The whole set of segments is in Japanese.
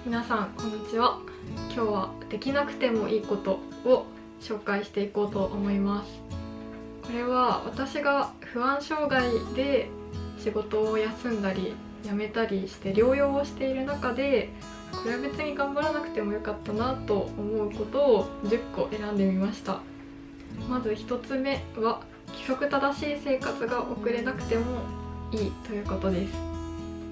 皆さんこんにちは。今日はできなくてもいいことを紹介していこうと思います。これは私が不安障害で仕事を休んだり辞めたりして療養をしている中で、これは別に頑張らなくてもよかったなと思うことを10個選んでみました。まず1つ目は規則正しい生活が送れなくてもいいということです。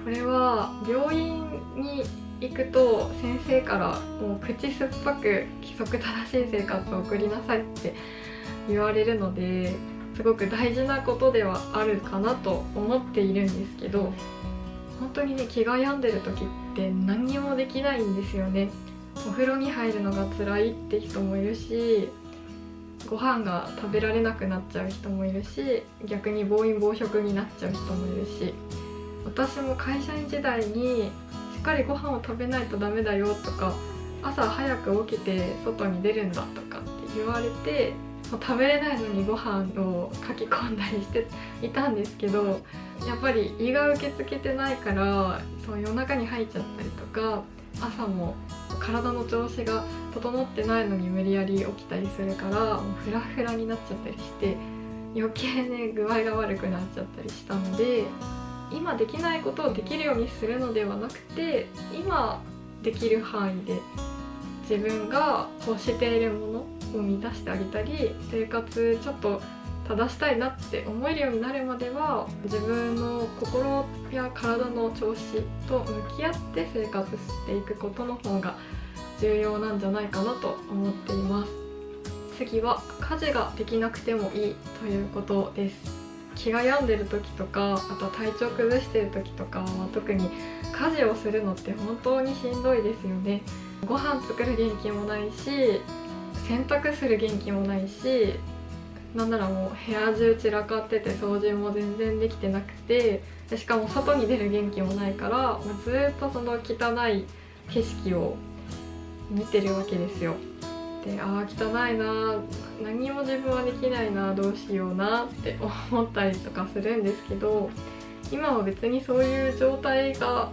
これは病院に行くと先生からもう口酸っぱく規則正しい生活を送りなさいって言われるので、すごく大事なことではあるかなと思っているんですけど、本当にね、気が病んでる時って何にもできないんですよね。お風呂に入るのが辛いって人もいるし、ご飯が食べられなくなっちゃう人もいるし、逆に暴飲暴食になっちゃう人もいるし、私も会社員時代にしっかりご飯を食べないとダメだよとか、朝早く起きて外に出るんだとかって言われて、食べれないのにご飯をかき込んだりしていたんですけど、やっぱり胃が受け付けてないから、夜中に入っちゃったりとか、朝も体の調子が整ってないのに無理やり起きたりするから、もうフラフラになっちゃったりして、余計ね具合が悪くなっちゃったりしたので、今できないことをできるようにするのではなくて、今できる範囲で自分が欲しているものを満たしてあげたり、生活ちょっと正したいなって思えるようになるまでは、自分の心や体の調子と向き合って生活していくことの方が重要なんじゃないかなと思っています。次は家事ができなくてもいいということです。気が病んでる時とか、あとは体調崩してる時とかは特に家事をするのって本当にしんどいですよね。ご飯作る元気もないし、洗濯する元気もないし、なんならもう部屋中散らかってて掃除も全然できてなくて、しかも外に出る元気もないから、もうずっとその汚い景色を見てるわけですよ。で、汚いな、何にも自分はできないな、どうしようなって思ったりとかするんですけど、今は別にそういう状態が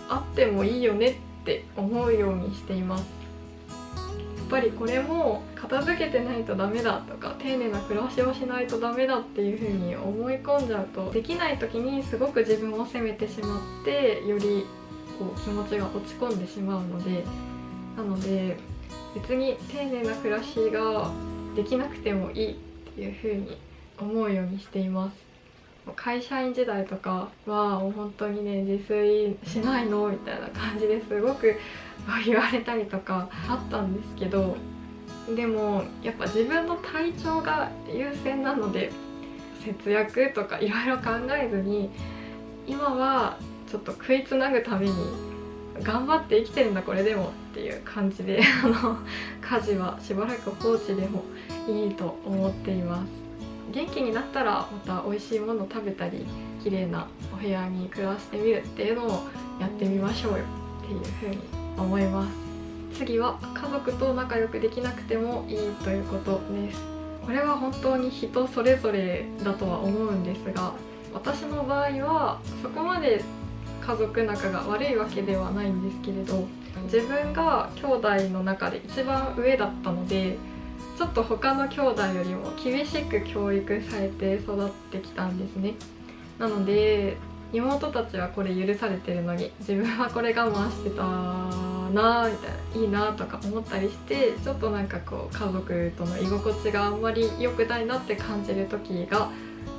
あってもいいよねって思うようにしています。やっぱりこれも片付けてないとダメだとか、丁寧な暮らしをしないとダメだっていう風に思い込んじゃうと、できない時にすごく自分を責めてしまって、より気持ちが落ち込んでしまうので、なので別に丁寧な暮らしができなくてもいいっていう風に思うようにしています。会社員時代とかはもう本当にね、自炊しないのみたいな感じですごく言われたりとかあったんですけど、でもやっぱ自分の体調が優先なので、節約とかいろいろ考えずに、今はちょっと食いつなぐために頑張って生きてるんだこれでもっていう感じで家事はしばらく放置でもいいと思っています。元気になったらまた美味しいもの食べたり、綺麗なお部屋に暮らしてみるっていうのをやってみましょうよっていうふうに思います。次は家族と仲良くできなくてもいいということです。これは本当に人それぞれだとは思うんですが、私の場合はそこまで家族仲が悪いわけではないんですけれど、自分が兄弟の中で一番上だったので、ちょっと他の兄弟よりも厳しく教育されて育ってきたんですね。なので妹たちはこれ許されてるのに、自分はこれ我慢してたなみたいな、いいなとか思ったりして、ちょっとなんか家族との居心地があんまり良くないなって感じる時が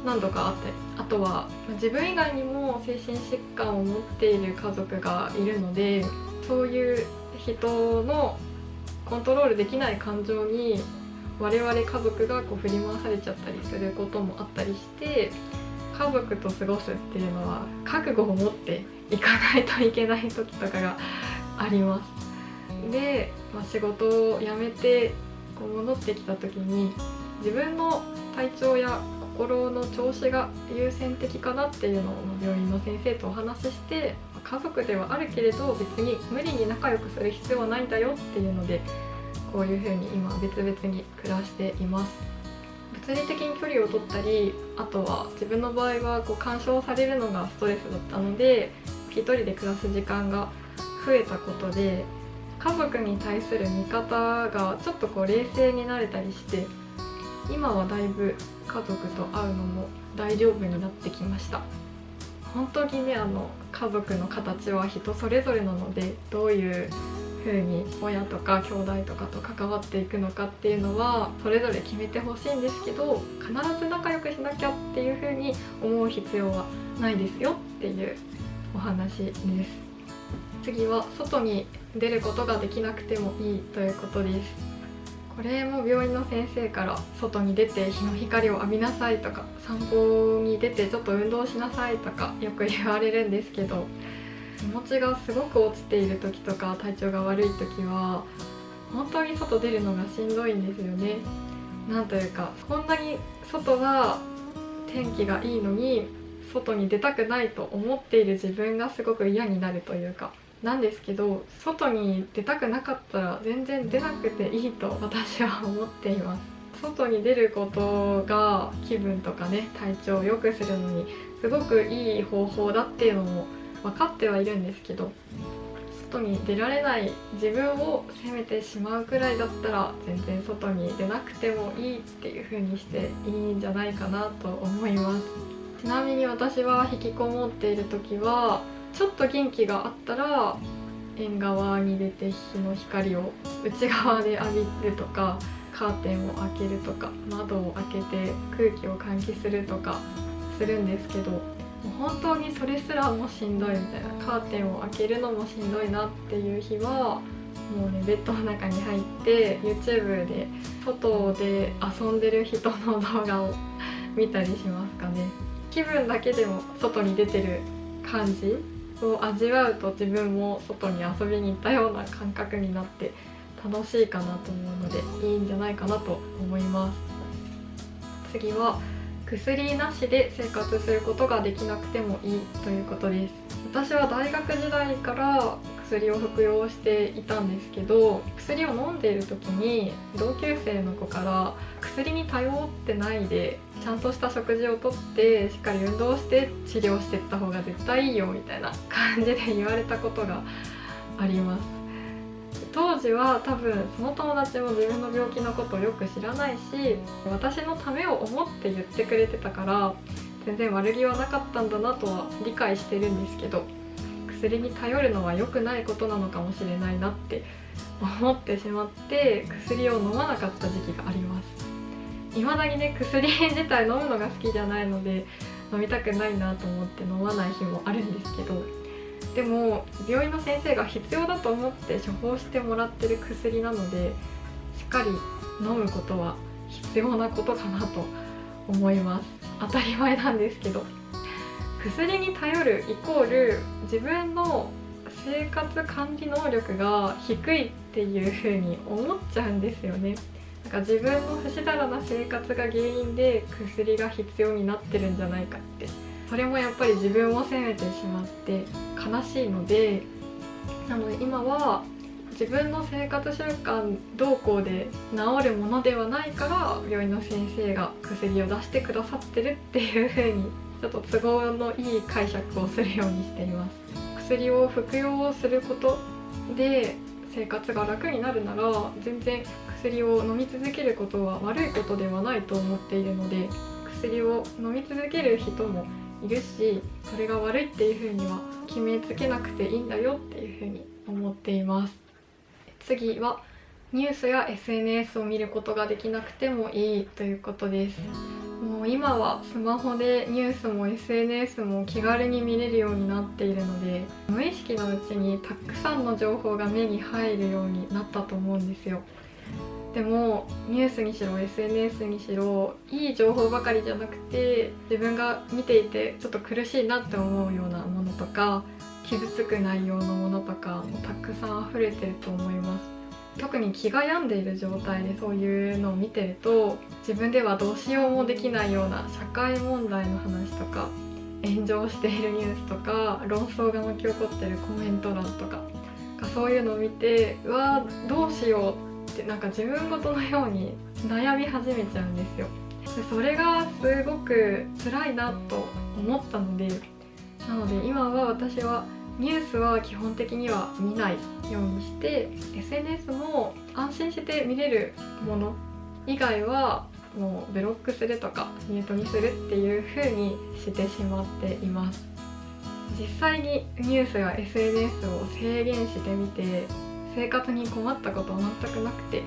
何度かあったり、あとは自分以外にも精神疾患を持っている家族がいるので、そういう人のコントロールできない感情に我々家族が振り回されちゃったりすることもあったりして、家族と過ごすっていうのは覚悟を持っていかないといけない時とかがあります。で、仕事を辞めて戻ってきた時に、自分の体調や心の調子が優先的かなっていうのを病院の先生とお話しして、家族ではあるけれど別に無理に仲良くする必要はないんだよっていうので、こういう風に今別々に暮らしています。物理的に距離を取ったり、あとは自分の場合は干渉されるのがストレスだったので、一人で暮らす時間が増えたことで家族に対する見方がちょっと冷静になれたりして、今はだいぶ家族と会うのも大丈夫になってきました。本当にね、家族の形は人それぞれなので、どういう風に親とか兄弟とかと関わっていくのかっていうのはそれぞれ決めてほしいんですけど、必ず仲良くしなきゃっていう風に思う必要はないですよっていうお話です。次は外に出ることができなくてもいいということです。これも病院の先生から外に出て日の光を浴びなさいとか、散歩に出てちょっと運動しなさいとかよく言われるんですけど、気持ちがすごく落ちている時とか体調が悪い時は本当に外出るのがしんどいんですよね。なんというか、こんなに外は天気がいいのに外に出たくないと思っている自分がすごく嫌になるというかなんですけど、外に出たくなかったら全然出なくていいと私は思っています。外に出ることが気分とかね、体調を良くするのにすごくいい方法だっていうのも分かってはいるんですけど、外に出られない自分を責めてしまうくらいだったら全然外に出なくてもいいっていう風にしていいんじゃないかなと思います。ちなみに私は引きこもっている時はちょっと元気があったら縁側に出て日の光を内側で浴びるとか、カーテンを開けるとか、窓を開けて空気を換気するとかするんですけど、もう本当にそれすらもしんどいみたいな、カーテンを開けるのもしんどいなっていう日はもうね、ベッドの中に入って YouTube で外で遊んでる人の動画を見たりしますかね。気分だけでも外に出てる感じを味わうと自分も外に遊びに行ったような感覚になって楽しいかなと思うのでいいんじゃないかなと思います。次は薬なしで生活することができなくてもいいということです。私は大学時代から薬を服用していたんですけど、薬を飲んでいる時に同級生の子から薬に頼ってないでちゃんとした食事をとってしっかり運動して治療していった方が絶対いいよみたいな感じで言われたことがあります。当時は多分その友達も自分の病気のことをよく知らないし、私のためを思って言ってくれてたから全然悪気はなかったんだなとは理解してるんですけど、薬に頼るのは良くないことなのかもしれないなって思ってしまって薬を飲まなかった時期があります。未だにね、薬自体飲むのが好きじゃないので飲みたくないなと思って飲まない日もあるんですけど、でも病院の先生が必要だと思って処方してもらってる薬なのでしっかり飲むことは必要なことかなと思います。当たり前なんですけど、薬に頼るイコール自分の生活管理能力が低いっていう風に思っちゃうんですよね。なんか自分の不死だらな生活が原因で薬が必要になってるんじゃないかって、それもやっぱり自分を責めてしまって悲しいので、なので今は自分の生活習慣動向で治るものではないから病院の先生が薬を出してくださってるっていう風にちょっと都合のいい解釈をするようにしています。薬を服用することで生活が楽になるなら全然薬を飲み続けることは悪いことではないと思っているので、薬を飲み続ける人もいるし、それが悪いっていう風には決めつけなくていいんだよっていう風に思っています。次はニュースや SNS を見ることができなくてもいいということです。もう今はスマホでニュースも SNS も気軽に見れるようになっているので、無意識のうちにたくさんの情報が目に入るようになったと思うんですよ。でもニュースにしろ SNS にしろいい情報ばかりじゃなくて、自分が見ていてちょっと苦しいなって思うようなものとか傷つく内容のものとかもたくさん溢れてると思います。特に気が病んでいる状態でそういうのを見てると、自分ではどうしようもできないような社会問題の話とか、炎上しているニュースとか、論争が巻き起こってるコメント欄とか、そういうのを見て、うわどうしようってなんか自分ごとのように悩み始めちゃうんですよ。でそれがすごく辛いなと思ったので、なので今は私はニュースは基本的には見ないようにして、 SNS も安心して見れるもの以外はもうブロックするとかミュートにするっていう風にしてしまっています。実際にニュースや SNS を制限してみて生活に困ったことは全くなくて、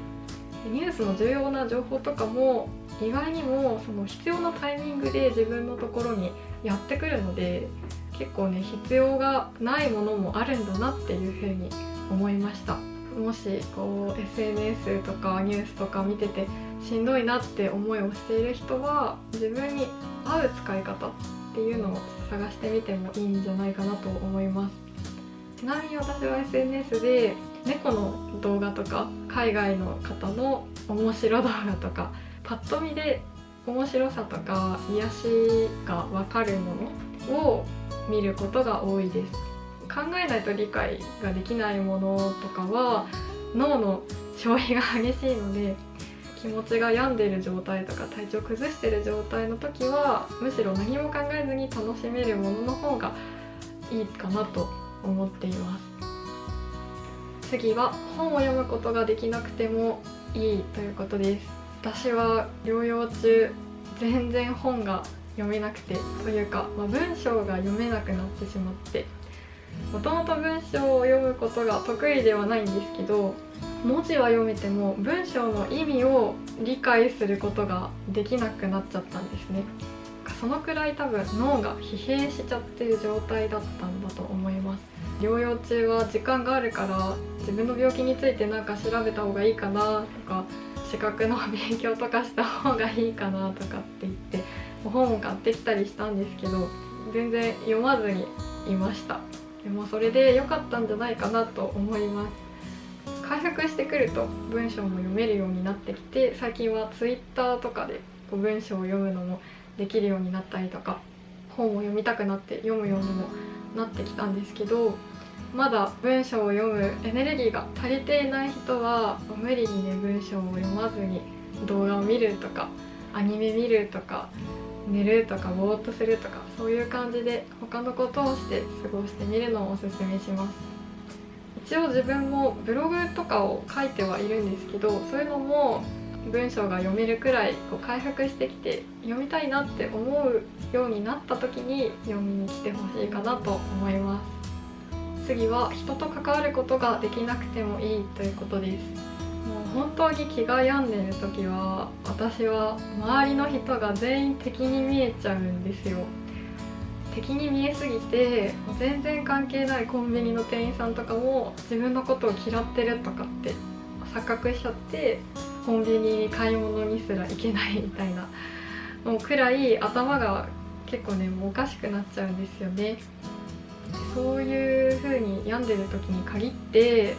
ニュースの重要な情報とかも意外にもその必要なタイミングで自分のところにやってくるので、結構ね必要がないものもあるんだなっていうふうに思いました。もしこう SNS とかニュースとか見ててしんどいなって思いをしている人は、自分に合う使い方っていうのを探してみてもいいんじゃないかなと思います。ちなみに私は SNS で猫の動画とか海外の方の面白動画とか、パッと見で面白さとか癒しが分かるものを見ることが多いです。考えないと理解ができないものとかは脳の消費が激しいので、気持ちが病んでいる状態とか体調崩している状態の時はむしろ何も考えずに楽しめるものの方がいいかなと思っています。次は本を読むことができなくてもいいということです。私は療養中全然本が読めなくて、というか、文章が読めなくなってしまって、もともと文章を読むことが得意ではないんですけど、文字は読めても文章の意味を理解することができなくなっちゃったんですね。そのくらい多分脳が疲弊しちゃってる状態だったんだと思います。療養中は時間があるから自分の病気についてなんか調べた方がいいかなとか、資格の勉強とかした方がいいかなとかって言って本を買ってきたりしたんですけど、全然読まずにいました。でもそれで良かったんじゃないかなと思います。回復してくると文章も読めるようになってきて、最近は Twitter とかで文章を読むのもできるようになったりとか、本を読みたくなって読むようにもなってきたんですけど、まだ文章を読むエネルギーが足りていない人は無理にね文章を読まずに動画を見るとかアニメ見るとか寝るとかぼーっとするとか、そういう感じで他のことをして過ごしてみるのをおすすめします。一応自分もブログとかを書いてはいるんですけど、そういうのも文章が読めるくらい回復してきて読みたいなって思うようになった時に読みに来てほしいかなと思います。次は人と関わることができなくてもいいということです。もう本当に気が病んでいる時は、私は周りの人が全員敵に見えちゃうんですよ。敵に見えすぎて全然関係ないコンビニの店員さんとかも自分のことを嫌ってるとかって錯覚しちゃって、コンビニに買い物にすら行けないみたいなもうくらい頭が結構ねもうおかしくなっちゃうんですよね。そういう風に病んでる時に限って、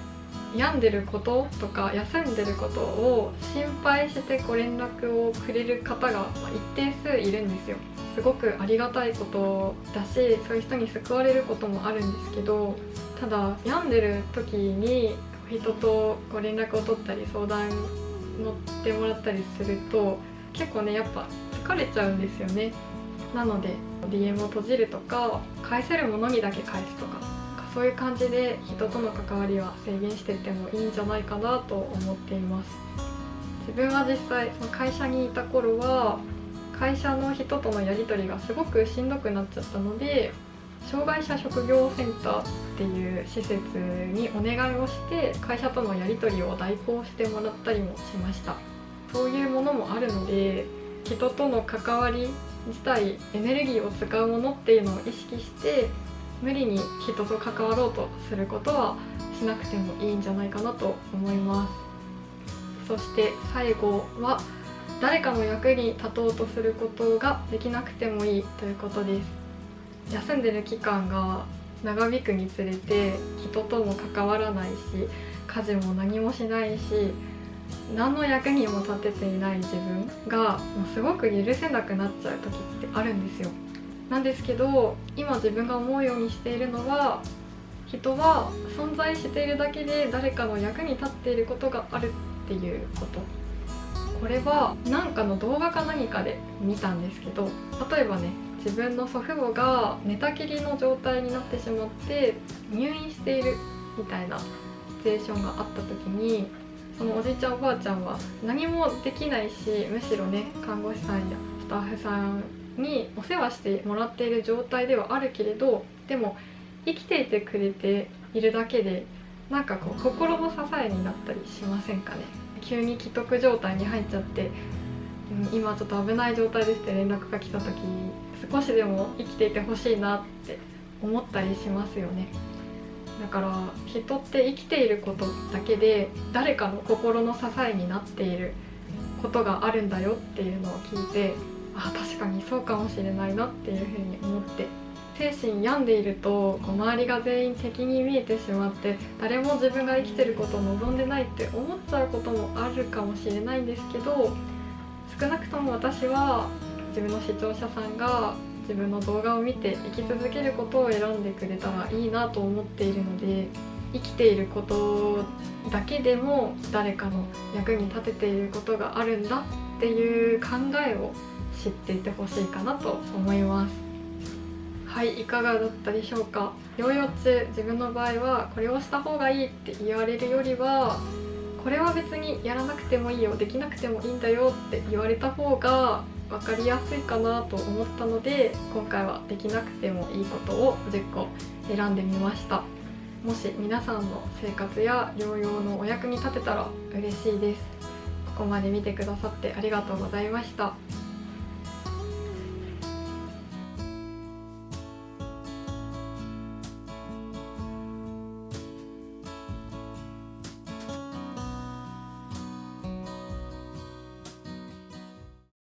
病んでることとか休んでることを心配して連絡をくれる方が一定数いるんですよ。すごくありがたいことだし、そういう人に救われることもあるんですけど、ただ病んでる時に人と連絡を取ったり相談乗ってもらったりすると結構ねやっぱ疲れちゃうんですよね。なので DM を閉じるとか、返せるものにだけ返すとか、そういう感じで人との関わりは制限していってもいいんじゃないかなと思っています。自分は実際その会社にいた頃は会社の人とのやり取りがすごくしんどくなっちゃったので、障害者職業センターっていう施設にお願いをして会社とのやり取りを代行してもらったりもしました。そういうものもあるので、人との関わり自体エネルギーを使うものっていうのを意識して無理に人と関わろうとすることはしなくてもいいんじゃないかなと思います。そして最後は誰かの役に立とうとすることができなくてもいいということです。休んでる期間が長引くにつれて人とも関わらないし、家事も何もしないし、何の役にも立てていない自分がすごく許せなくなっちゃう時ってあるんですよ。なんですけど、今自分が思うようにしているのは、人は存在しているだけで誰かの役に立っていることがあるっていうこと。これはなんかの動画か何かで見たんですけど、例えばね、自分の祖父母が寝たきりの状態になってしまって入院しているみたいなシチュエーションがあった時に、そのおじいちゃんおばあちゃんは何もできないし、むしろね、看護師さんやスタッフさんにお世話してもらっている状態ではあるけれど、でも生きていてくれているだけでなんかこう心の支えになったりしませんかね。急に危篤状態に入っちゃって、今ちょっと危ない状態ですって連絡が来た時、少しでも生きていてほしいなって思ったりしますよね。だから人って生きていることだけで誰かの心の支えになっていることがあるんだよっていうのを聞いて、確かにそうかもしれないなっていうふうに思って、精神病んでいると周りが全員敵に見えてしまって、誰も自分が生きてることを望んでないって思っちゃうこともあるかもしれないんですけど、少なくとも私は自分の視聴者さんが自分の動画を見て生き続けることを選んでくれたらいいなと思っているので、生きていることだけでも誰かの役に立てていることがあるんだっていう考えを知っていてほしいかなと思います。はい、いかがだったでしょうか。療養中、自分の場合はこれをした方がいいって言われるよりは、これは別にやらなくてもいいよ、できなくてもいいんだよって言われた方が分かりやすいかなと思ったので、今回はできなくてもいいことを10個選んでみました。もし皆さんの生活や療養のお役に立てたら嬉しいです。ここまで見てくださってありがとうございました。